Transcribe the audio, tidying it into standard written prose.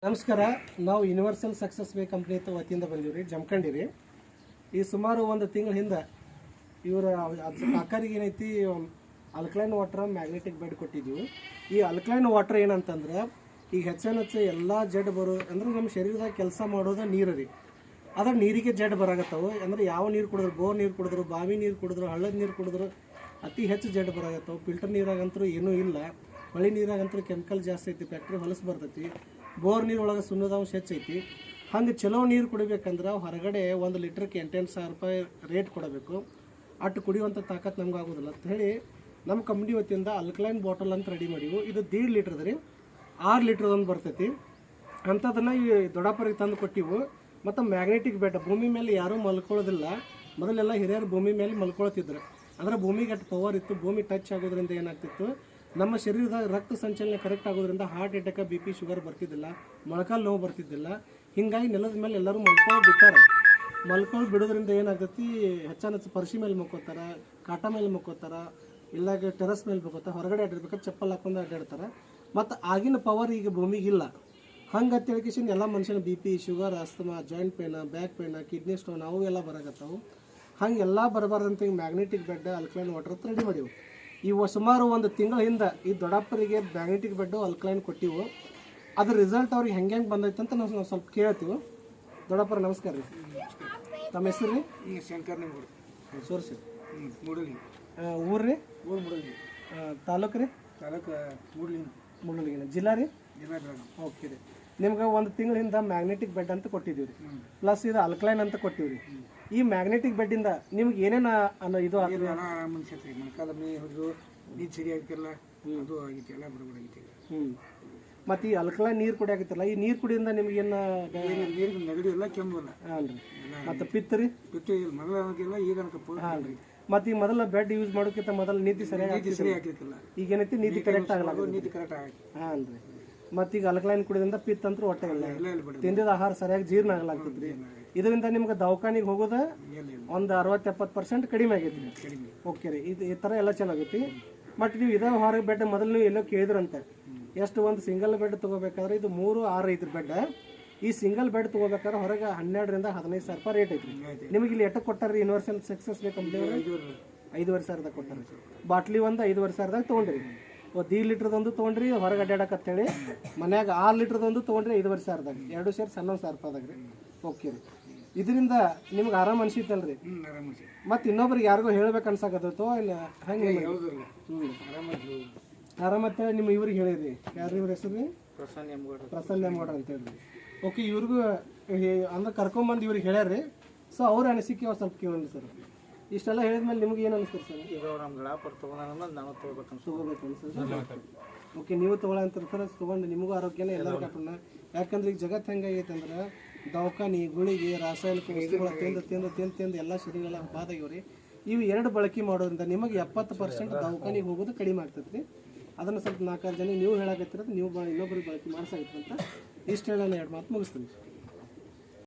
ನಮಸ್ಕಾರ. ನಾವು universal success way company ವತಿಯಿಂದ ಬಂದೀವ್ರಿ, ಜಮಖಂಡಿ. ಈ ಸುಮಾರು ಒಂದು ತಿಂಗಳ ಹಿಂದೆ ಇವರ ಅಕ್ಕರಿಗೆ ಏನೈತಿ ಅಲ್ಕಲೈನ್ ವಾಟರ್ ಮ್ಯಾಗ್ನೆಟಿಕ್ ಬೆಡ್ ಕೊಟ್ಟಿದ್ದೀವಿ. ಈ ಅಲ್ಕಲೈನ್ ವಾಟರ್ ಏನಂತಂದ್ರೆ ಈಗ ಹೆಚ್ಚು ಎಲ್ಲ ಜಡ್ ಬರೋ ಅಂದ್ರೆ ನಮ್ಮ ಶರೀರದಾಗ ಕೆಲಸ ಮಾಡೋದು ನೀರು ರೀ. ಅದ್ರ ನೀರಿಗೆ ಜಡ್ ಬರಾಗತ್ತವು. ಅಂದ್ರೆ ಯಾವ ನೀರು ಕುಡಿದ್ರು, ಬೋರ್ ನೀರು ಕುಡಿದ್ರು, ಬಾವಿ ನೀರು ಕುಡಿದ್ರು, ಹಳ್ಳದ ನೀರು ಕುಡಿದ್ರು ಅತಿ ಹೆಚ್ಚು ಜಡ್ ಬರಾಗತ್ತವು. ಫಿಲ್ಟರ್ ನೀರಾಗಂತೂ ಏನೂ ಇಲ್ಲ. ಹೊಳಿ ನೀರಾಗಂತೂ ಕೆಮಿಕಲ್ ಜಾಸ್ತಿ ಐತಿ, ಫ್ಯಾಕ್ಟ್ರಿ ಹೊಲಸು ಬರ್ತೈತಿ. ಬೋರ್ ನೀರು ಒಳಗೆ ಸುಣ್ಣದಾಂಶ ಹೆಚ್ಚೈತಿ. ಹಂಗೆ ಚಲೋ ನೀರು ಕುಡಿಬೇಕಂದ್ರೆ ಹೊರಗಡೆ 1 ಲೀಟ್ರಿಗೆ 8,000 ರೂಪಾಯಿ ರೇಟ್ ಕೊಡಬೇಕು. ಅಟ್ಟು ಕುಡಿಯುವಂಥ ತಾಕತ್ತು ನಮ್ಗೆ ಆಗೋದಿಲ್ಲ ಅಂತ ಹೇಳಿ ನಮ್ಮ ಕಂಪ್ನಿ ವತಿಯಿಂದ ಅಲ್ಕಲೈನ್ ಬಾಟಲ್ ಅಂತ ರೆಡಿ ಮಾಡಿವು. ಇದು 1.5 ಲೀಟ್ರದ ರೀ, 6 ಲೀಟ್ರದೊಂದು ಬರ್ತೈತಿ. ಅಂಥದನ್ನು ಈ ದೊಡ್ಡಪ್ಪರಿಗೆ ತಂದು ಕೊಟ್ಟಿವು. ಮತ್ತು ಮ್ಯಾಗ್ನೆಟಿಕ್ ಬೆಡ್, ಭೂಮಿ ಮೇಲೆ ಯಾರೂ ಮಲ್ಕೊಳ್ಳೋದಿಲ್ಲ. ಮೊದಲೆಲ್ಲ ಹಿರಿಯರು ಭೂಮಿ ಮೇಲೆ ಮಲ್ಕೊಳ್ತಿದ್ರು. ಅಂದ್ರೆ ಭೂಮಿಗೆ ಅಷ್ಟು ಪವರ್ ಇತ್ತು. ಭೂಮಿ ಟಚ್ ಆಗೋದ್ರಿಂದ ಏನಾಗ್ತಿತ್ತು, ನಮ್ಮ ಶರೀರದಾಗ ರಕ್ತ ಸಂಚಲನ ಕರೆಕ್ಟ್ ಆಗೋದ್ರಿಂದ ಹಾರ್ಟ್ ಅಟ್ಯಾಕ್, BP, ಶುಗರ್ ಬರ್ತಿದ್ದಿಲ್ಲ, ಮೊಳಕಾಲು ನೋವು ಬರ್ತಿದ್ದಿಲ್ಲ. ಹೀಗಾಗಿ ನೆಲದ ಮೇಲೆ ಎಲ್ಲರೂ ಮಲ್ಕೊಂಡು ಬಿಟ್ಟಾರೆ. ಮಲ್ಕೊಂಡು ಬಿಡೋದ್ರಿಂದ ಏನಾಗ್ತೈತಿ, ಹೆಚ್ಚು ಪರ್ಶಿ ಮೇಲೆ ಮಲ್ಕೋತಾರೆ, ಕಾಟ ಮೇಲೆ ಮಲ್ಕೋತಾರೆ, ಇಲ್ಲ ಟೆರಸ್ ಮೇಲೆ ಮಲ್ಕೋತಾರೆ. ಹೊರಗಡೆ ಅಡ್ಡಿರ್ಬೇಕಾದ್ರೆ ಚಪ್ಪಲ್ ಹಾಕೊಂಡು ಅಡ್ಡಾಡ್ತಾರೆ. ಮತ್ತು ಆಗಿನ ಪವರ್ ಈಗ ಭೂಮಿಗಿಲ್ಲ. ಹಂಗೆ ತಿಳ್ಕಿಸಿನ ಎಲ್ಲ ಮನುಷ್ಯನ BP, sugar, asthma, joint pain, back pain, kidney stone ಅವು ಎಲ್ಲ ಬರಾಕತ್ತಾವು. ಹಂಗೆಲ್ಲ ಬರಬಾರ್ದಂತ ಈಗ ಮ್ಯಾಗ್ನೆಟಿಕ್ ಬೆಡ್, ಅಲ್ಕಲೈನ್ ವಾಟರ್ ಅಂತ ರೆಡಿ ಮಾಡಿವು. ಇವು ಸುಮಾರು ಒಂದು ತಿಂಗಳ ಹಿಂದೆ ಈ ದೊಡ್ಡಪ್ಪರಿಗೆ ಮ್ಯಾಗ್ನೆಟಿಕ್ ಬೆಡ್ಡು ಅಲ್ಕಲೈನ್ ಕೊಟ್ಟಿವು. ಅದ್ರ ರಿಸಲ್ಟ್ ಅವ್ರಿಗೆ ಹೆಂಗೆ ಬಂದೈತೆ ಅಂತ ನಾವು ಸ್ವಲ್ಪ ಕೇಳ್ತೀವಿ. ದೊಡ್ಡಪ್ಪರ ನಮಸ್ಕಾರ ರೀ. ತಮ್ಮ ಹೆಸರು ರೀ? ಶಂಕರ್ ಸೋರ್ಸಿ. ಮೂಡಲ್ಗಿ. ಊರು ರೀ? ಊರು ಮೂಡಲ್ಗಿ. ತಾಲೂಕು ರೀ? ತಾಲೂಕು ಮುಳ್ಳೂರಿಗಿನ. ಜಿಲ್ಲಾ ರೀ? ಓಕೆ ರೀ. ನಿಮ್ಗೆ ಒಂದು ತಿಂಗಳಿಂದ ಮ್ಯಾಗ್ನೆಟಿಕ್ ಬೆಡ್ ಅಂತ ಕೊಟ್ಟಿದ್ದೀವಿ ರೀ, ಪ್ಲಸ್ ಇದು ಅಲ್ಕಲೈನ್ ಅಂತ ಕೊಟ್ಟಿವಿ ರೀ. ಈ ಮ್ಯಾಗ್ನೆಟಿಕ್ ಬೆಡ್ಡಿಂದ ನಿಮ್ಗೆ ಏನೇನು ಇದು ಮನುಷ್ಯತ್ರಿ ಮೊಣಕಾಲ ನೀರು ಸರಿ ಆಗ್ತಿಲ್ಲ, ಅದು ಆಗೈತಿ, ಎಲ್ಲ ಬಿಡಬಾಡೈತಿ. ಮತ್ತು ಈ ಅಲ್ಕಲೈನ್ ನೀರು ಕುಡಿಯಾಕತ್ತಿಲ್ಲ, ಈ ನೀರು ಕುಡಿಯಿಂದ ನಿಮ್ಗೇನು ನೀರಿಗೆ ನೆಗಡಿ ಇಲ್ಲ, ಕೆಮ್ಮು ಇಲ್ಲ. ಹಾಂ ರೀ. ಮತ್ತು ಪಿತ್ತ ರೀ? ಪಿತ್ತು ಮೊದಲ ಅನ್ನೋಕ್ಕಿಲ್ಲ, ಈಗ ಹಾಂ ರೀ. ಮತ್ತು ಈ ಮೊದಲ ಬೆಡ್ ಯೂಸ್ ಮಾಡೋಕ್ಕಿಂತ ಮೊದಲು ನೀತಿ ಸರಿಯಾಗಿ ಸರಿ ಆಗ್ತಿಲ್ಲ. ಈಗ ಏನೈತಿ, ನೀತಿ ಕರೆಕ್ಟ್ ಆಗಲ್ಲ. ನೀತಿ ಕರೆಕ್ಟ್ ಆಗೈತಿ. ಹಾಂ ರೀ. ಮತ್ತು ಈಗ ಅಲ್ಕಲೈನ್ ಕುಡಿದ್ರಿಂದ ಪಿತ್ತ ಅಂತೂ ಹೊಟ್ಟೆ ಇಲ್ಲ, ತಿಂದಿದ ಆಹಾರ ಸರಿಯಾಗಿ ಜೀರ್ಣ ಆಗಲಾಗ್ತೈತಿ ರೀ. ಇದರಿಂದ ನಿಮ್ಗೆ ದವಾಖಾನಿಗೆ ಹೋಗೋದ ಒಂದು 60-70% ಕಡಿಮೆ ಆಗೈತಿ ರೀ. ಓಕೆ ರೀ. ಈ ಥರ ಎಲ್ಲ ಚಲೋ ಆಗೈತಿ. ಮತ್ತು ನೀವು ಇದೇ ಹೊರಗೆ ಬೆಡ್ ಮೊದಲು ನೀವು ಎಲ್ಲೋ ಕೇಳಿದ್ರಂತೆ, ಎಷ್ಟು ಒಂದು ಸಿಂಗಲ್ ಬೆಡ್ ತೊಗೋಬೇಕಾದ್ರೆ ಇದು 3-6 ಐತ್ರಿ ಬೆಡ್. ಈ ಸಿಂಗಲ್ ಬೆಡ್ ತೊಗೋಬೇಕಾದ್ರೆ ಹೊರಗೆ 12,000-15,000 ರೂಪಾಯಿ ರೇಟ್ ಐತ್ರಿ. ನಿಮಗೆ ಇಲ್ಲಿ ಎಷ್ಟು ಕೊಟ್ಟಾರ ರೀ ಯೂನಿವರ್ಸಲ್ ಸಕ್ಸಸ್ ವೇ ಕಂಪ್ನಿ? 5,500 ಕೊಟ್ಟಾರ. ಬಾಟ್ಲಿ ಒಂದು 5,500 ತೊಗೊಂಡ್ರಿ. 1 ಲೀಟ್ರದೊಂದು ತೊಗೊಂಡ್ರಿ ಹೊರಗೆ ಅಡ್ಡಾಡಕತ್ತೇಳಿ. ಮನ್ಯಾಗ 6 ಲೀಟ್ರದೊಂದು ತೊಗೊಂಡ್ರಿ 5,500, 2 ಸೇರಿ 11,000 ರೂಪಾಯಿದಾಗ ರೀ. ಓಕೆ ರೀ. ಇದರಿಂದ ನಿಮ್ಗೆ ಆರಾಮ್ ಅನ್ಸಿತ್ತಲ್ರಿ? ಮತ್ತು ಇನ್ನೊಬ್ರಿಗೆ ಯಾರಿಗೂ ಹೇಳ್ಬೇಕು ಅನ್ಸಾಕತ್ತೋ ಇಲ್ಲ ಹಂಗೆ? ಆರಾಮತ್ತೇಳಿ ನಿಮ್ಮ ಇವ್ರಿಗೆ ಹೇಳಿರಿ. ಯಾರು ಇವ್ರ ಹೆಸರು ರೀ? ಪ್ರಸನ್ನ ಎಮ್ಗೌಡ್ರ ಅಂತ ಹೇಳ್ರಿ. ಓಕೆ. ಇವ್ರಿಗೂ ಅಂದ್ರೆ ಕರ್ಕೊಂಬಂದು ಇವ್ರಿಗೆ ಹೇಳ್ಯಾರ್ರಿ. ಸೊ ಅವ್ರ ಅನಿಸಿಕೆ ಸ್ವಲ್ಪ ಕೇಳಿ ಸರ್. ಇಷ್ಟೆಲ್ಲ ಹೇಳಿದ್ಮೇಲೆ ನಿಮ್ಗೆ ಏನು ಅನಿಸ್ತದೆ ಸರ್? ಈಗ ನಮ್ಮ ಗಳಾಪುರ ನಾವು ತೊಗೋಬೇಕು ಅನ್ಸುತ್ತೆ. ಓಕೆ. ನೀವು ತೊಗೊಳಂತ ತೊಗೊಂಡು ನಿಮಗೂ ಆರೋಗ್ಯನೇ ಎಲ್ಲರೂ ಕಾಪಣ್ಣ. ಯಾಕಂದ್ರೆ ಈಗ ಜಗತ್ತು ಹೆಂಗಾಗೈತೆ ಅಂದ್ರೆ ದವಾಖಾನಿ, ಗುಳಿಗೆ, ರಾಸಾಯನಿಕ ವಸ್ತುಗಳ ತಿಂದು ಎಲ್ಲ ಶರೀರ ಬಾದಾಗಿವ್ರಿ. ಇವು 2 ಬಳಕೆ ಮಾಡೋದ್ರಿಂದ ನಿಮಗೆ 70% ದವಾಖಾನಿಗೆ ಹೋಗೋದು ಕಡಿಮೆ ಆಗ್ತದೆ ರೀ. ಅದನ್ನು ಸ್ವಲ್ಪ 4-5 ಜನ ನೀವು ಹೇಳಾಕತ್ತಿರೋದು ನೀವು ಇನ್ನೊಬ್ಬರಿಗೆ ಬಳಕೆ ಮಾಡ್ಸಾಗಿತ್ತು ಅಂತ ಇಷ್ಟು ಹೇಳೋಣ 2 ಮಾತು ಮುಗಿಸ್ತೀನಿ.